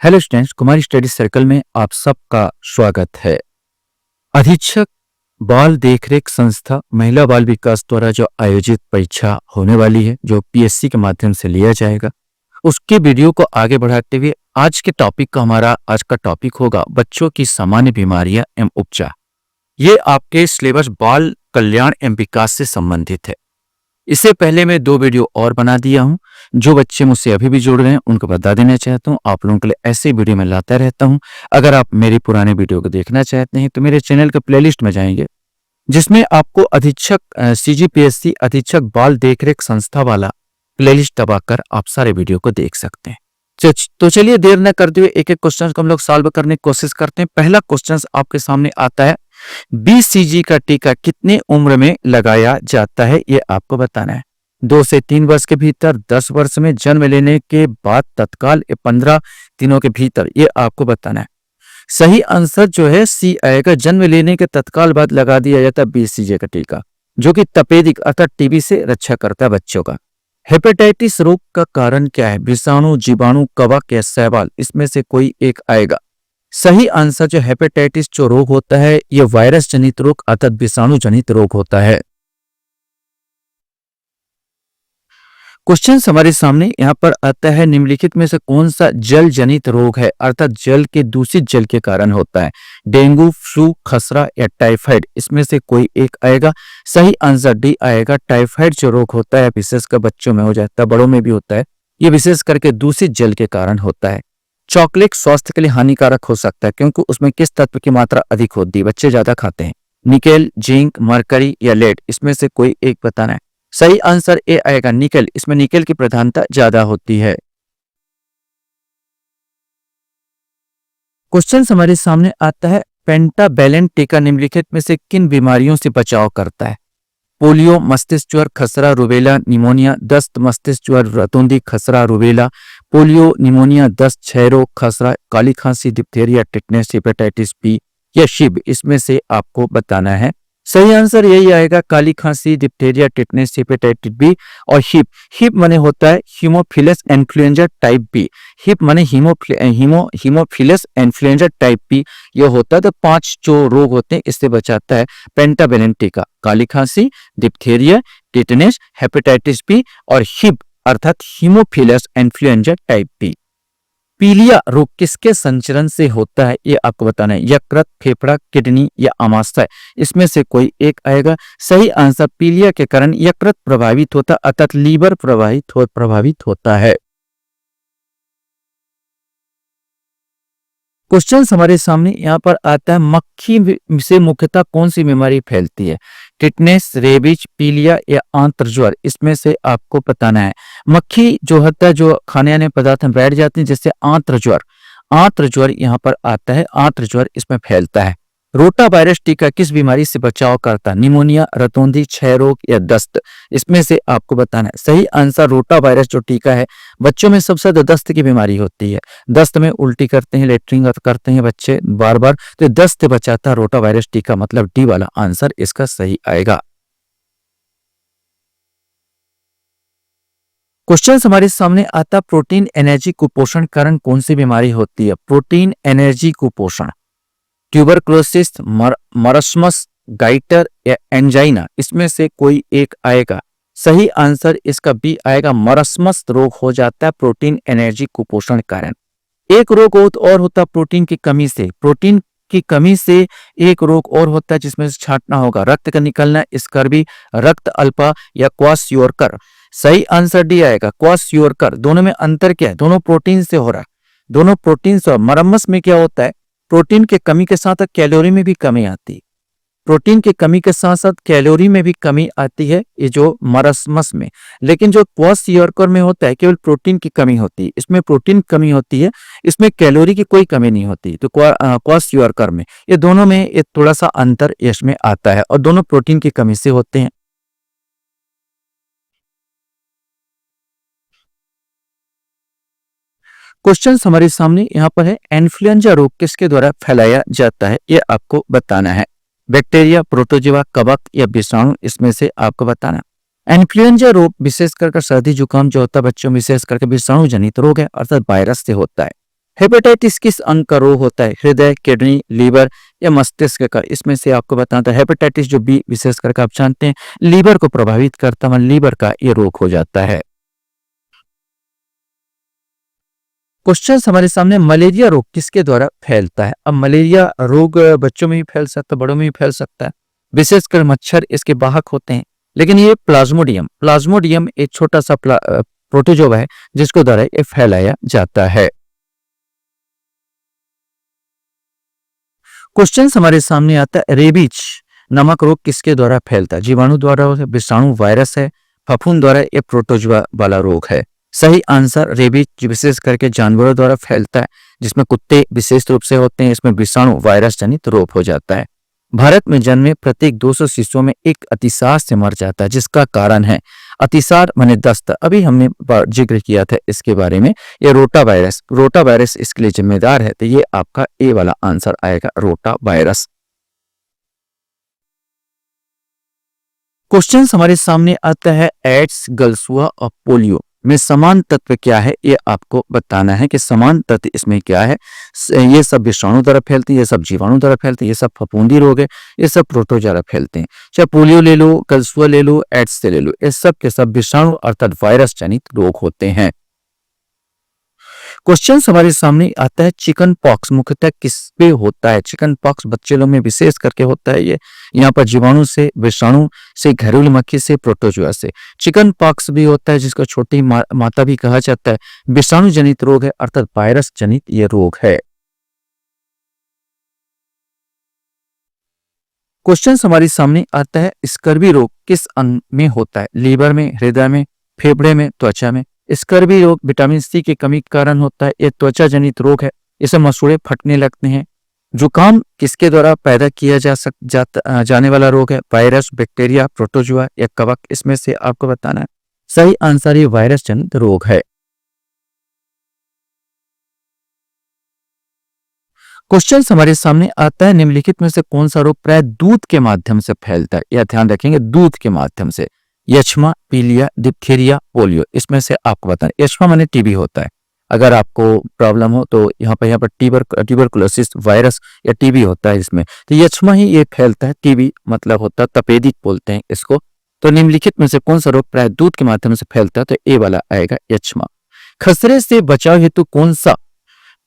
Hello students, कुमारी study circle में आप सबका स्वागत है। अधीक्षक बाल देखरेख संस्था महिला बाल विकास द्वारा जो आयोजित परीक्षा होने वाली है, जो पीएससी के माध्यम से लिया जाएगा, उसके वीडियो को आगे बढ़ाते हुए आज के टॉपिक का हमारा आज का टॉपिक होगा बच्चों की सामान्य बीमारियां एवं उपचार। ये आपके सिलेबस बाल कल्याण एवं विकास से संबंधित है। इससे पहले मैं 2 वीडियो और बना दिया हूं। जो बच्चे मुझसे अभी भी जुड़ रहे हैं उनको बता देना चाहता हूं, आप लोगों के लिए ऐसे वीडियो मैं लाता रहता हूं। अगर आप मेरे पुराने वीडियो को देखना चाहते हैं तो मेरे चैनल के प्लेलिस्ट में जाएंगे, जिसमें आपको अधीक्षक सीजीपीएससी अधीक्षक बाल देखरेख संस्था वाला प्लेलिस्ट दबाकर आप सारे वीडियो को देख सकते हैं। तो चलिए देर न करते हुए एक एक क्वेश्चन को हम लोग सॉल्व करने की कोशिश करते हैं। पहला क्वेश्चन आपके सामने आता है, बीसीजी का टीका कितने उम्र में लगाया जाता है, ये आपको बताना है। 2 से 3 वर्ष के भीतर, 10 वर्ष में, जन्म लेने के बाद तत्काल, 15 दिनों के भीतर, ये आपको बताना है। सही आंसर जो है सी आएगा, जन्म लेने के तत्काल बाद लगा दिया जाता है बीसीजी का टीका, जो कि तपेदिक अर्थात टीबी से रक्षा करता है बच्चों का। हेपेटाइटिस रोग का कारण क्या है? विषाणु, जीवाणु, कवक या शैवाल, इसमें से कोई एक आएगा। सही आंसर जो हेपेटाइटिस जो रोग होता है ये वायरस जनित रोग अर्थात विषाणु जनित रोग होता है। क्वेश्चन हमारे सामने यहाँ पर आता है, निम्नलिखित में से कौन सा जल जनित रोग है अर्थात जल के दूषित जल के कारण होता है? डेंगू, फ्लू, खसरा या टाइफाइड, इसमें से कोई एक आएगा। सही आंसर डी आएगा। टाइफाइड जो रोग होता है विशेषकर बच्चों में हो जाता है, बड़ों में भी होता है, ये विशेष करके दूषित जल के कारण होता है। चॉकलेट स्वास्थ्य के लिए हानिकारक हो सकता है क्योंकि उसमें किस तत्व की मात्रा अधिक होती है, बच्चे ज्यादा खाते हैं? निकेल, जिंक, मरकरी या लेड, इसमें से कोई एक बताना है। सही आंसर ए आएगा, निकेल। इसमें निकेल की प्रधानता ज्यादा होती है। क्वेश्चन हमारे सामने आता है, पेंटावैलेंट टीका निम्नलिखित में से किन बीमारियों से बचाव करता है? पोलियो, मस्तिष्क ज्वर, खसरा, रुबेला, निमोनिया, दस्त, मस्तिष्क ज्वर, रतौंधी, खसरा, रुबेला, पोलियो, निमोनिया, दस्त, क्षय रोग, खसरा, काली खांसी, डिप्थीरिया, टिटनेस, हेपेटाइटिस बी या शिब, इसमें से आपको बताना है। सही आंसर यही आएगा, काली खांसी, डिप्थीरिया, टिटनेस, हेपेटाइटिस बी और हिप। हिप माने होता है haemophilus influenza type B. Hib माने हीमोफिलस इन्फ्लुएंजा टाइप बी, ये होता है। तो 5 जो रोग होते हैं इससे बचाता है पेंटावैलेंट टीका, काली खांसी, डिप्थीरिया, टिटनेस, हेपेटाइटिस बी और हिप अर्थात हीमोफिलस इन्फ्लुएंजा टाइप बी। पीलिया रोग किसके संचरण से होता है, ये आपको बताना है। यकृत, फेफड़ा, किडनी या आमाशय, इसमें से कोई एक आएगा। सही आंसर, पीलिया के कारण यकृत प्रभावित होता अर्थात लीवर प्रभावित होता है। क्वेश्चन हमारे सामने यहाँ पर आता है, मक्खी से मुख्यतः कौन सी बीमारी फैलती है? टिटनेस, रेबीज, पीलिया या आंत्र ज्वर, इसमें से आपको बताना है। मक्खी जो होता है जो खाने आने पदार्थ में बैठ जाती है, जैसे आंत्र ज्वर यहाँ पर आता है। आंत्र ज्वर इसमें फैलता है। रोटा वायरस टीका किस बीमारी से बचाव करता है? निमोनिया, रतौंधी, क्षय रोग या दस्त, इसमें से आपको बताना है। सही आंसर, रोटा वायरस जो टीका है, बच्चों में सबसे ज्यादा दस्त की बीमारी होती है। दस्त में उल्टी करते हैं, लेटरिन करते हैं बच्चे बार बार, तो दस्त से बचाता है रोटा वायरस टीका, मतलब डी वाला आंसर इसका सही आएगा। क्वेश्चन हमारे सामने आता, प्रोटीन एनर्जी कुपोषण कारण कौन सी बीमारी होती है? प्रोटीन एनर्जी कुपोषण, ट्यूबरक्लोसिस, मरस्मस, गाइटर या एंजाइना, इसमें से कोई एक आएगा। सही आंसर इसका बी आएगा, मरस्मस रोग हो जाता है प्रोटीन एनर्जी कुपोषण कारण। एक रोग और होता है प्रोटीन की कमी से। प्रोटीन की कमी से एक रोग और होता है जिसमें से छांटना होगा, रक्त का निकलना, स्कर्वी, रक्त अल्पा या क्वाशियोरकर। सही आंसर डी आएगा, क्वाशियोरकर। दोनों में अंतर क्या है? दोनों प्रोटीन से हो रहा है, दोनों प्रोटीन से। मरम्मस में क्या होता है? प्रोटीन के कमी के साथ कैलोरी में भी कमी आती है। प्रोटीन की कमी के साथ साथ कैलोरी में भी कमी आती है, ये जो मरस्मस में। लेकिन जो क्वाशियोरकर में होता है केवल प्रोटीन की कमी होती है, इसमें प्रोटीन कमी होती है, इसमें कैलोरी की कोई कमी नहीं होती। तो क्वाशियोरकर में ये दोनों में ये थोड़ा सा अंतर इसमें आता है और दोनों प्रोटीन की कमी से होते हैं। क्वेश्चन हमारे सामने यहाँ पर है, इन्फ्लुएंजा रोग किसके द्वारा फैलाया जाता है, ये आपको बताना है। बैक्टीरिया, प्रोटोजोआ, कवक या विषाणु, इसमें से आपको बताना है। इन्फ्लुएंजा रोग विशेष कर सर्दी जुकाम जो होता है बच्चों में, विशेष करके विषाणु जनित रोग है अर्थात वायरस से होता है। हेपेटाइटिस किस अंग का रोग होता है? हृदय, किडनी, लीवर या मस्तिष्क का? इसमें से आपको बताना था हेपेटाइटिस जो बी विशेष करके आप जानते हैं लीवर को प्रभावित करता है, लीवर का ये रोग हो जाता है। क्वेश्चन हमारे सामने मलेरिया रोग किसके द्वारा फैलता है? अब मलेरिया रोग बच्चों में भी फैल सकता है, बड़ों में भी फैल सकता है। विशेषकर मच्छर इसके वाहक होते हैं, लेकिन ये प्लाज्मोडियम प्लाज्मोडियम एक छोटा सा प्रोटोजोआ है जिसको द्वारा ये फैलाया जाता है। क्वेश्चन हमारे सामने आता है रेबीज नामक रोग किसके द्वारा फैलता है? जीवाणु द्वारा होता है, विषाणु वायरस है, फफूंद द्वारा, ये प्रोटोजोआ वाला रोग है। सही आंसर रेबीज विशेष करके जानवरों द्वारा फैलता है, जिसमें कुत्ते विशेष रूप से होते हैं। इसमें विषाणु वायरस जनित रोग हो जाता है। भारत में जन्मे प्रत्येक 200 शिशुओं में एक अतिसार से मर जाता है, जिसका कारण है अतिसार माने दस्त। अभी हमने जिक्र किया था इसके बारे में। ये रोटा वायरस इसके लिए जिम्मेदार है, तो ये आपका ए वाला आंसर आएगा, रोटा वायरस। क्वेश्चन हमारे सामने आता है एड्स, गलसुआ और पोलियो में समान तत्व क्या है? ये आपको बताना है कि समान तत्व इसमें क्या है। ये सब विषाणु द्वारा फैलते हैं, ये सब जीवाणु द्वारा फैलते हैं, ये सब फफूंदी रोग है, ये सब प्रोटोजोआ द्वारा फैलते हैं। चाहे पोलियो ले लो, गलसुआ ले लो, एड्स से ले लो, ये सब के सब विषाणु अर्थात वायरस जनित रोग होते हैं। क्वेश्चन हमारे सामने आता है चिकन पॉक्स मुख्यतः किस पे होता है? चिकन पॉक्स बच्चे लोग में विशेष करके होता है। ये यहाँ पर जीवाणु से, विषाणु से, घरेलू मक्खी से, प्रोटोजोआ से। चिकन पॉक्स भी होता है जिसको छोटी माता भी कहा जाता है। विषाणु जनित रोग है अर्थात वायरस जनित ये रोग है। क्वेश्चन हमारे सामने आता है स्कर्वी रोग किस अंग में होता है? लीवर में, हृदय में, फेफड़े में, त्वचा में। स्कर्वी रोग विटामिन सी की कमी के कारण होता है। यह त्वचा जनित रोग है, इसे मसूड़े फटने लगते हैं। जुकाम किसके द्वारा पैदा किया जाने वाला रोग है? वायरस, बैक्टीरिया, प्रोटोजोआ या कवक? इसमें से आपको बताना है। सही आंसर ये वायरस जनित रोग है। क्वेश्चन हमारे सामने आता है निम्नलिखित में से कौन सा रोग प्राय दूध के माध्यम से फैलता है? यह ध्यान रखेंगे, दूध के माध्यम से। यक्ष्मा, पीलिया, डिप्थीरिया, पोलियो। इसमें से आपको बताना। यक्ष्मा माने टीबी होता है। अगर आपको प्रॉब्लम हो तो यहाँ पर ट्यूबरकुलोसिस वायरस या टीबी होता है इसमें, तो यक्ष्मा ही ये फैलता है। टीबी मतलब होता है तपेदिक बोलते हैं इसको। तो निम्नलिखित में से कौन सा रोग प्राय दूध के माध्यम से फैलता है? तो ए वाला आएगा, यक्ष्मा। खसरे से बचाव हेतु कौन सा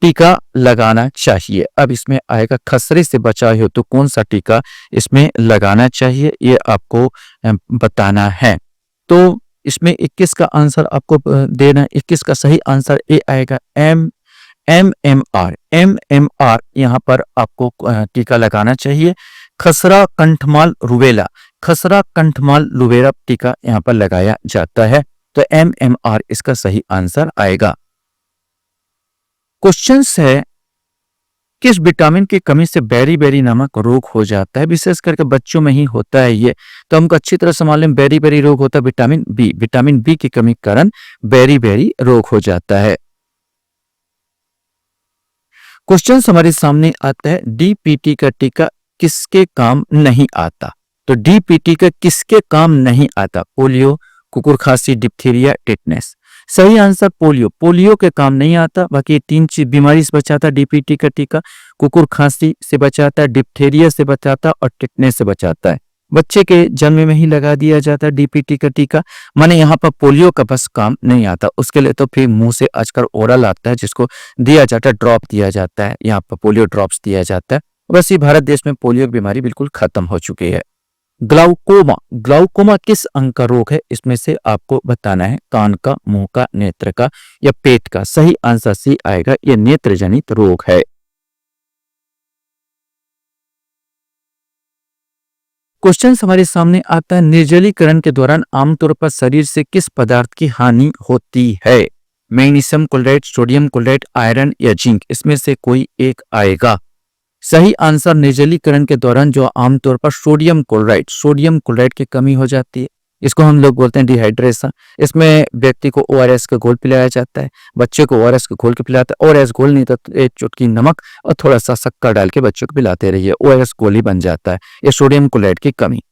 टीका लगाना चाहिए? अब इसमें आएगा खसरे से बचाव हेतु कौन सा टीका इसमें लगाना चाहिए, ये आपको बताना है। तो इसमें 21 का आंसर आपको देना। 21 का सही आंसर ए आएगा, एमएमआर यहाँ पर आपको टीका लगाना चाहिए। खसरा कंठमाल रुबेला टीका यहाँ पर लगाया जाता है। तो एमएमआर इसका सही आंसर आएगा। क्वेश्चन है किस विटामिन की कमी से बेरी नामक रोग हो जाता है? विशेष करके बच्चों में ही होता है ये, तो हमको अच्छी तरह से मालूम। बेरी रोग होता है विटामिन बी की कमी के कारण बेरी रोग हो जाता है। क्वेश्चन हमारे सामने आता है डीपीटी का टीका किसके काम नहीं आता? तो डीपीटी का किसके काम नहीं आता? पोलियो, कुकुर खांसी, डिप्थीरिया, टेटनस। सही आंसर पोलियो के काम नहीं आता। बाकी 3 चीज बीमारी से बचाता डीपीटी का टीका। कुकुर खांसी से बचाता है, डिप्थीरिया से बचाता और टेटनस से बचाता है। बच्चे के जन्म में ही लगा दिया जाता है डीपीटी का टीका। माने यहाँ पर पोलियो का बस काम नहीं आता। उसके लिए तो फिर मुंह से आजकल ओरल आता है जिसको दिया जाता है, ड्रॉप दिया जाता है। यहाँ पर पोलियो ड्रॉप्स दिया जाता है। वैसे भारत देश में पोलियो की बीमारी बिल्कुल खत्म हो चुकी है। ग्लाउकोमा किस अंग का रोग है? इसमें से आपको बताना है। कान का, मुंह का, नेत्र का या पेट का? सही आंसर सी आएगा, यह नेत्र जनित रोग है। क्वेश्चन हमारे सामने आता है निर्जलीकरण के दौरान आमतौर पर शरीर से किस पदार्थ की हानि होती है? Magnesium chloride, sodium chloride, iron या जिंक? इसमें से कोई एक आएगा। सही आंसर निर्जलीकरण के दौरान जो आमतौर पर सोडियम क्लोराइड की कमी हो जाती है। इसको हम लोग बोलते हैं डिहाइड्रेशन। इसमें व्यक्ति को ओआरएस का घोल पिलाया जाता है। बच्चे को ओआरएस का घोल के पिलाता है। ओआरएस घोल नहीं तो एक चुटकी नमक और थोड़ा सा शक्कर डाल के बच्चों को पिलाते रहिए, ओआरएस घोल ही बन जाता है। ये सोडियम क्लोराइड की कमी।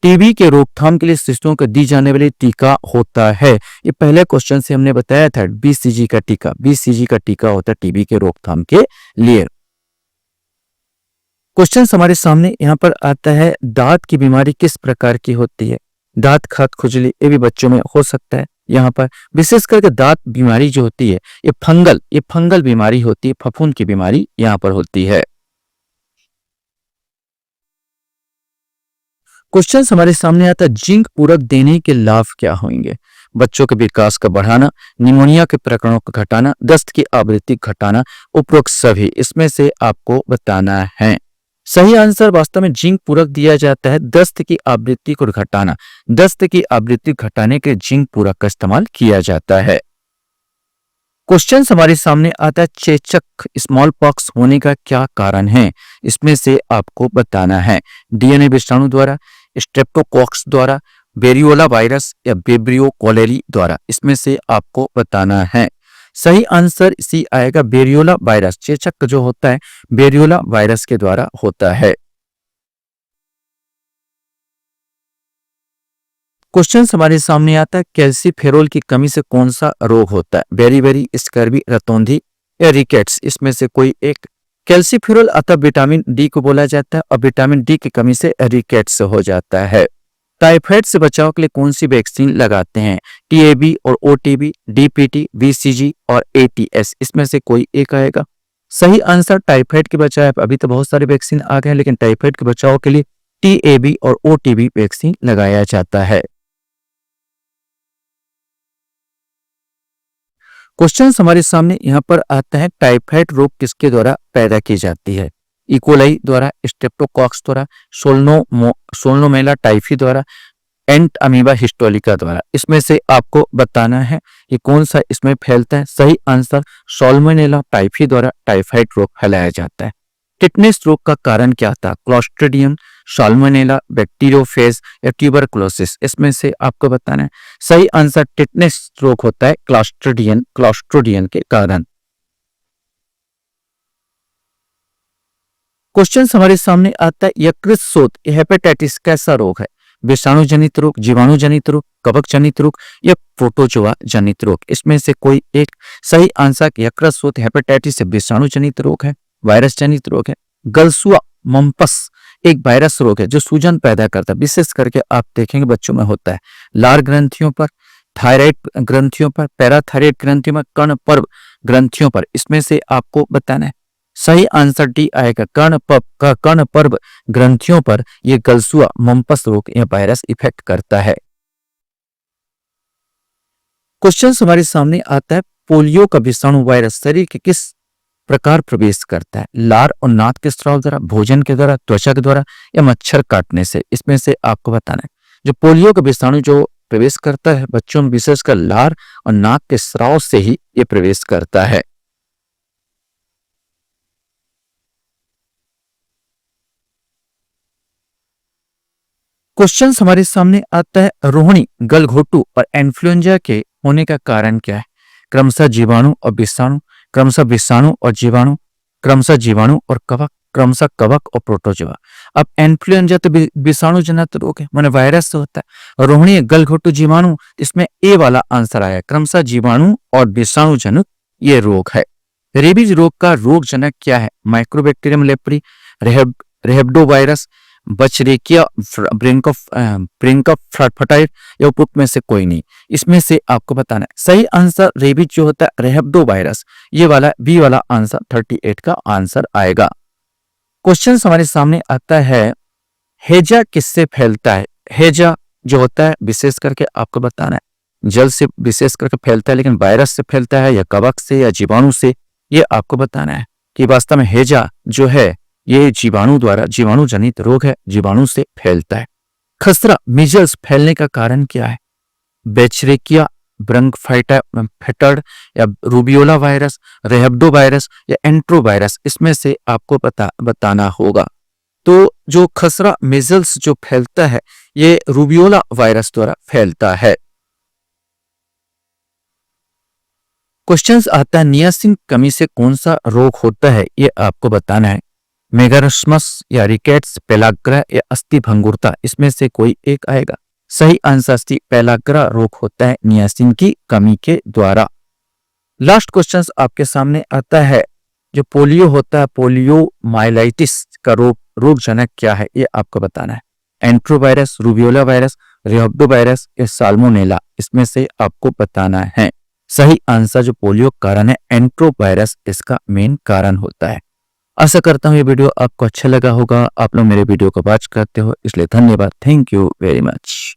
टीबी के रोकथाम के लिए शिशुओं को दी जाने वाली टीका होता है। ये पहले क्वेश्चन से हमने बताया था, बीसीजी का टीका, बीसीजी का टीका होता है टीबी के रोकथाम के लिए। क्वेश्चन हमारे सामने यहाँ पर आता है, दांत की बीमारी किस प्रकार की होती है? दांत खत खुजली, ये भी बच्चों में हो सकता है। यहाँ पर विशेष करके दांत बीमारी जो होती है ये फंगल बीमारी होती है, फफूंद की बीमारी यहाँ पर होती है। क्वेश्चन हमारे सामने आता है, जिंक पूरक देने के लाभ क्या होंगे? बच्चों के विकास का बढ़ाना, निमोनिया के प्रकरणों को घटाना, दस्त की आवृत्ति घटाना, उपरोक्त सभी इसमें से आपको बताना है। सही आंसर वास्तव में जिंक पूरक दिया जाता है, दस्त की आवृत्ति को घटाना, दस्त की आवृत्ति घटाने के जिंक पूरक का इस्तेमाल किया जाता है। क्वेश्चन हमारे सामने आता है, चेचक स्मॉल पॉक्स होने का क्या कारण है? इसमें से आपको बताना है। डीएनए विषाणु द्वारा, स्ट्रेप्टोकॉक्स द्वारा, वेरियोला वायरस या वेब्रियो कोलेरी द्वारा, इसमें से आपको बताना है। सही आंसर सी आएगा, वेरियोला वायरस। चेचक जो होता है वेरियोला वायरस के द्वारा होता है। क्वेश्चन हमारे सामने आता है, कैल्सीफेरोल की कमी से कौन सा रोग होता है? बेरी, स्कर्वी, रतौंधी या रिकेट्स, इसमें से कोई एक। कैल्सीफेरोल अतः विटामिन डी को बोला जाता है और विटामिन डी की कमी से रिकेट्स हो जाता है। टाइफाइड से बचाव के लिए कौन सी वैक्सीन लगाते हैं? टीएबी और ओटीबी, डीपीटी, बीसीजी और एटीएस, इसमें से कोई एक आएगा। सही आंसर टाइफाइड के बचाव, अभी तो बहुत सारे वैक्सीन आ गए हैं लेकिन टाइफाइड के बचाव के लिए टीएबी और ओटीबी वैक्सीन लगाया जाता है। क्वेश्चन हमारे सामने यहाँ पर आता है, टाइफाइड रोग किसके द्वारा पैदा की जाती है? इकोलाई द्वारा, स्ट्रेप्टोकॉक्स द्वारा, सोल्नोमेला टाइफी द्वारा, एंट अमीबा हिस्टोलिका द्वारा, इसमें से आपको बताना है कि कौन सा इसमें फैलता है। सही आंसर सोल्मोनेला टाइफी द्वारा टाइफाइड रोग फैलाया जाता है। टिटनेस रोग का कारण क्या था? क्लॉस्ट्रिडियम, साल्मोनेला, बैक्टीरियोफेज या ट्यूबरकुलोसिस, इसमें से आपको बताना है। सही आंसर टिटनेस रोग होता है क्लॉस्ट्रिडियन के कारण। क्वेश्चन हमारे सामने आता है, यकृत शोथ हेपेटाइटिस कैसा रोग है? विषाणु जनित रोग, जीवाणु जनित रोग, कवक जनित रोग या प्रोटोजोआ जनित रोग, इसमें से कोई एक। सही आंसर यकृत शोथ हेपेटाइटिस विषाणु जनित रोग है, वायरस जनित रोग है। गलसुआ मम्पस एक वायरस रोग है जो सूजन पैदा करता है, विशेष करके आप देखेंगे बच्चों में होता है लार ग्रंथियों पर, थायराइड ग्रंथियों पर, पैराथायराइड ग्रंथियों में, कर्णपर्व ग्रंथियों पर, इसमें से आपको बताना है। सही आंसर डी आएगा, कर्णपर्व ग्रंथियों पर यह गलसुआ मम्पस रोग या वायरस इफेक्ट करता है। क्वेश्चन हमारे सामने आता है, पोलियो का विषाणु वायरस शरीर के किस प्रकार प्रवेश करता है? लार और नाक के स्राव द्वारा, भोजन के द्वारा, त्वचा के द्वारा या मच्छर काटने से, इसमें से आपको बताना है। जो पोलियो का विषाणु जो प्रवेश करता है बच्चों में विशेषकर लार और नाक के स्राव से ही ये प्रवेश करता है। क्वेश्चन हमारे सामने आता है, रोहिणी, गलघोटू और इन्फ्लुएंजा के होने का कारण क्या है? क्रमशः जीवाणु और विषाणु, क्रमशः विषाणु और जीवाणु, क्रमशः जीवाणु और कवक, क्रमशः कवक और प्रोटोजोआ। अब इन्फ्लुएंजा तो विषाणु जनित रोग है, माने वायरस से होता है। रोहिणी, गलघोटू, जीवाणु, इसमें ए वाला आंसर आया, क्रमशः जीवाणु और विषाणु जनित ये रोग है। रेबीज रोग का रोग जनक क्या है? माइक्रोबैक्टीरियम लेप्री, रेहब्डो वायरस, बचरेकिया, ब्रिंकअप फटाइट या उपरोक्त में से कोई नहीं, इसमें से आपको बताना है। सही आंसर रेबीज जो होता है रेहब्डो वायरस, ये वाला बी वाला आंसर 38 का आंसर आएगा। क्वेश्चन हमारे सामने आता है, हैजा किससे फैलता है? हैजा जो होता है विशेष करके आपको बताना है, जल से विशेष करके फैलता है, लेकिन वायरस से फैलता है या कवक से या जीवाणु से, ये आपको बताना है कि वास्तव में हैजा जो है ये जीवाणु द्वारा, जीवाणु जनित रोग है, जीवाणु से फैलता है। खसरा मीजल्स फैलने का कारण क्या है? बेचरेकिया, ब्रंकफाइटर या रूबियोला वायरस, रेहब्डो वायरस या एंट्रो वायरस, इसमें से आपको बताना होगा। तो जो खसरा मीजल्स जो फैलता है ये रूबियोला वायरस द्वारा फैलता है। क्वेश्चंस आता है, नियासिन कमी से कौन सा रोग होता है? ये आपको बताना है। मेगारस्मस या रिकेट्स, पेलाग्रा या अस्थि भंगुरता, इसमें से कोई एक आएगा। सही आंसर सी पेलाग्रा रोग होता है नियासिन की कमी के द्वारा। लास्ट क्वेश्चन आपके सामने आता है, जो पोलियो होता है, पोलियो माइलाइटिस का रोग जनक क्या है, ये आपको बताना है। एंट्रोवायरस, रूबियोला वायरस, रियोब्डो वायरस या साल्मोनेला, इसमें से आपको बताना है। सही आंसर जो पोलियो कारण है, एंट्रोवायरस इसका मेन कारण होता है। आशा करता हूँ ये वीडियो आपको अच्छा लगा होगा। आप लोग मेरे वीडियो को वॉच करते हो इसलिए धन्यवाद। Thank you very much.